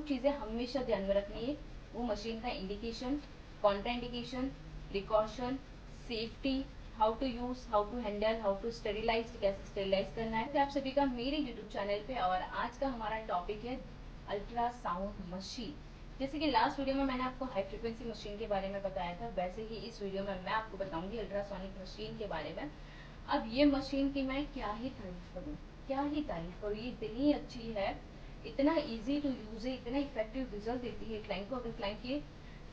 चीज़ें हमेशा ध्यान में रखनी है, वो मशीन का indication, contraindication, precaution, safety, how to use, how to handle, how to sterilise, कैसे स्टेरिलाइज करना है। तो आप सभी का मेरे यूट्यूब चैनल पे, और आज का हमारा टॉपिक है अल्ट्रासाउंड मशीन। जैसे कि लास्ट वीडियो में मैंने आपको हाई फ्रिक्वेंसी मशीन के बारे में बताया था, वैसे ही इस वीडियो में मैं आपको बताऊंगी अल्ट्रासोनिक मशीन के बारे में। अब ये मशीन की मैं क्या ही तारीफ करूँ, क्या ही तारीफ करूँ, ये इतनी अच्छी है, इतना इजी टू यूज है, इतना इफेक्टिव रिजल्ट देती है क्लाइंट को। अगर क्लाइंट के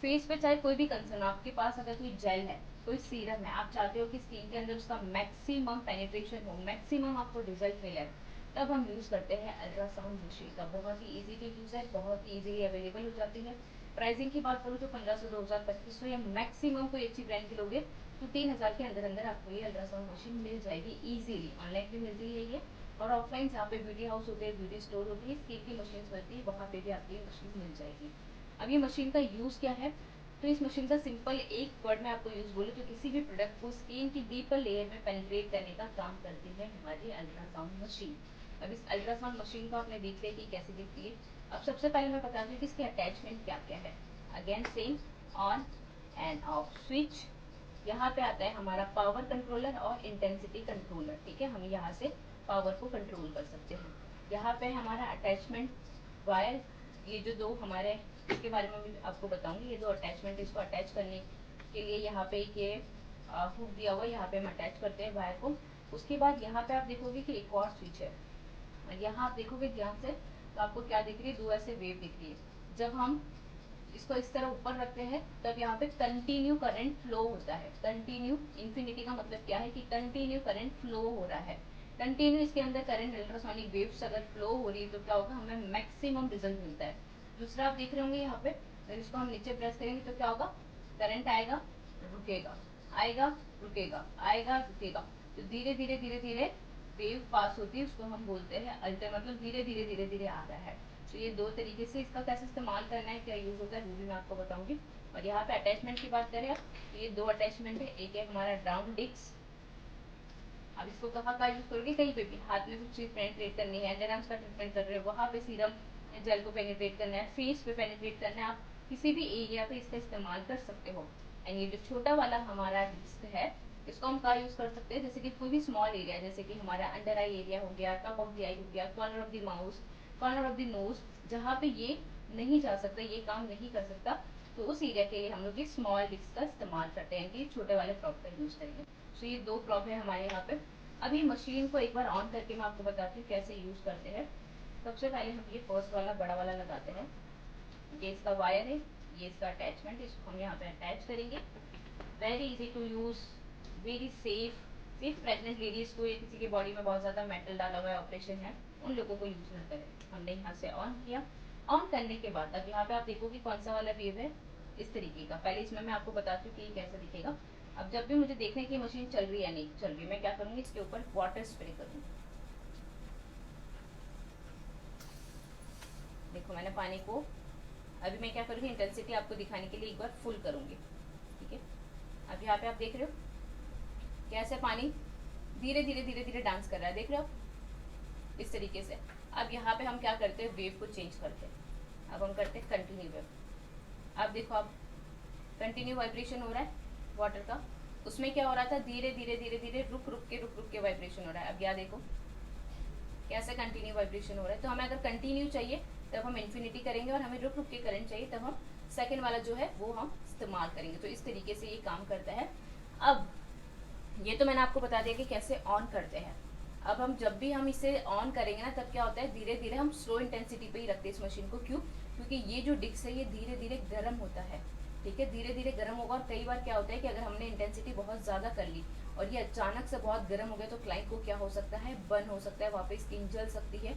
फेस पे चाहे कोई भी कंसर्न, आपके पास अगर कोई जेल है, कोई सीरम है, आप चाहते हो कि स्किन के अंदर उसका मैक्सिमम पेनिट्रेशन हो, मैक्सिमम आपको रिजल्ट मिले, तब हम यूज करते हैं अल्ट्रासाउंड मशीन का। बहुत ही इजी टू यूज है, बहुत ही इजीली अवेलेबल हो जाती है। प्राइसिंग की बात करूँ तो 1500, 2000, 2500 या मैक्सिमम कोई अच्छी ब्रांड की लोगे तो 3000 के अंदर अंदर आपको ये अल्ट्रासाउंड मशीन मिल जाएगी इजीली। ऑनलाइन भी मिलती है ये, और ऑफलाइन जहाँ पे ब्यूटी हाउस होते हैं, ब्यूटी स्टोर होती है, स्किन की मशीन बनती है, वहाँ पे भी आपको ये मशीन मिल जाएगी। अब ये मशीन का यूज क्या है, तो इस मशीन का सिंपल एक वर्ड में आपको यूज बोलूँ तो किसी भी प्रोडक्ट को स्किन की डीपर लेयर में पेनिट्रेट करने का काम करती है हमारी अल्ट्रासाउंड मशीन। अब इस अल्ट्रासाउंड मशीन को आपने देख लिया कि कैसे दिखती है। अब सबसे पहले मैं बता दूँ कि इसके अटैचमेंट क्या क्या है। Again same, on end off switch, यहाँ पे आता है हमारा पावर कंट्रोलर और इंटेंसिटी कंट्रोलर। ठीक है, हम यहाँ से पावर को कंट्रोल कर सकते हैं। यहाँ पे हमारा अटैचमेंट वायर, ये जो दो हमारे, इसके बारे में भी आपको बताऊंगी। ये दो अटैचमेंट, इसको अटैच करने के लिए यहाँ पे ये हुक दिया हुआ है, यहाँ पे हम अटैच करते हैं वायर को। उसके बाद यहाँ पे आप देखोगे कि एक और स्विच है, और यहाँ आप देखोगे ध्यान से तो आपको क्या दिख रही है, दो ऐसे वेव दिख रही है। जब हम इसको इस तरह ऊपर रखते हैं तब यहाँ पे कंटिन्यू करंट फ्लो होता है। कंटिन्यू, इंफिनिटी का मतलब क्या है कि कंटिन्यू करंट फ्लो हो रहा है। कंटिन्यू इसके अंदर करंट, अल्ट्रासोनिक वेव्स अगर फ्लो हो रही है तो क्या होगा, हमें मैक्सिमम रिजल्ट मिलता है। दूसरा आप देख रहे होंगे यहाँ पे, अगर इसको हम नीचे प्रेस करेंगे तो क्या होगा, करंट आएगा, रुकेगा, आएगा, रुकेगा, आएगा, रुकेगा। तो धीरे धीरे धीरे धीरे वेव पास होती है, उसको हम बोलते हैं अल्टर, मतलब धीरे धीरे धीरे धीरे आ रहा है। तो ये दो तरीके से इसका कैसे इस्तेमाल करना है, क्या यूज होता है, वो भी मैं आपको बताऊंगी। और यहाँ पे अटैचमेंट की बात करें आप, तो ये दो अटैचमेंट है। एक है हमारा राउंड डिस्क। अब इसको कहाँ का यूज करोगे, कहीं पे भी हाथ में कुछ चीज पेनिट्रेट करनी है, अंडरआर्म्स का ट्रीटमेंट कर रहे हो, वहाँ पे सीरम जेल को पेनिट्रेट करना है, फेस पे पेनिट्रेट करना है, आप किसी भी एरिया पे इसका इस्तेमाल कर सकते हो। एंड ये जो छोटा वाला हमारा डिस्क है, इसको हम कहाँ यूज कर सकते हैं, जैसे कि कोई भी स्मॉल एरिया, जैसे कि हमारा अंडर आई एरिया हो गया, टॉप ऑफ द आई हो गया, corner of the mouth, corner of the nose, जहाँ पे ये नहीं जा सकता, ये काम नहीं कर सकता, तो उस एरिया के लिए हम लोग स्मॉल डिस्क का इस्तेमाल करते हैं कि छोटे वाले प्रॉप का यूज करेंगे। तो ये दो प्रॉप है हमारे यहाँ पे। अभी मशीन को एक बार ऑन करके मैं आपको बताती हूँ कैसे यूज करते हैं। सबसे पहले हम ये फर्स्ट वाला बड़ा वाला लगाते हैं, ये इसका वायर है, ये इसका अटैचमेंट, इसको हम यहाँ पे अटैच करेंगे। Very easy to use, very safe. सिर्फ प्रेग्नेंट लेडीज को या किसी की बॉडी में बहुत ज्यादा मेटल डाला हुआ है, ऑपरेशन है, उन लोगों को यूज ना करें। हमने यहाँ से ऑन किया। ऑन करने के बाद अब यहाँ पे आप देखोगे कौन सा वाला वेव है, इस तरीके का। पहले इसमें मैं आपको बताती हूँ कि ये कैसे दिखेगा। अब जब भी मुझे देखने की मशीन चल रही है या नहीं चल रही, मैं क्या करूंगी, इसके ऊपर वाटर स्प्रे करूंगी। देखो मैंने पानी को, अभी मैं क्या करूंगी, इंटेंसिटी आपको दिखाने के लिए एक बार फुल करूंगी। ठीक है, अब यहाँ पे आप देख रहे हो कैसे पानी धीरे धीरे धीरे धीरे डांस कर रहा है, देख रहे हो इस तरीके से। अब यहाँ पे हम क्या करते हैं, वेव को चेंज करते हैं। अब हम करते हैं कंटिन्यू वेव। अब देखो, अब कंटिन्यू वाइब्रेशन हो रहा है वाटर का। उसमें क्या हो रहा था, धीरे धीरे धीरे धीरे रुक रुक के वाइब्रेशन हो रहा है। अब यहाँ देखो कैसे कंटिन्यू वाइब्रेशन हो रहा है। तो हमें अगर कंटिन्यू चाहिए तब हम इन्फिनिटी करेंगे, और हमें रुक के करंट चाहिए तब हम सेकेंड वाला जो है वो हम इस्तेमाल करेंगे। तो इस तरीके से ये काम करता है। अब ये तो मैंने आपको बता दिया कि कैसे ऑन करते हैं। अब हम जब भी हम इसे ऑन करेंगे ना, तब क्या होता है, धीरे धीरे हम स्लो इंटेंसिटी पे ही रखते हैं इस मशीन को। क्यों, क्योंकि ये जो डिस्क है ये धीरे धीरे गर्म होता है। ठीक है, धीरे धीरे गर्म होगा। और कई बार क्या होता है कि अगर हमने इंटेंसिटी बहुत ज्यादा कर ली और ये अचानक से बहुत गर्म हो गया, तो क्लाइंट को क्या हो सकता है, बर्न हो सकता है, वहाँ पे स्किन जल सकती है।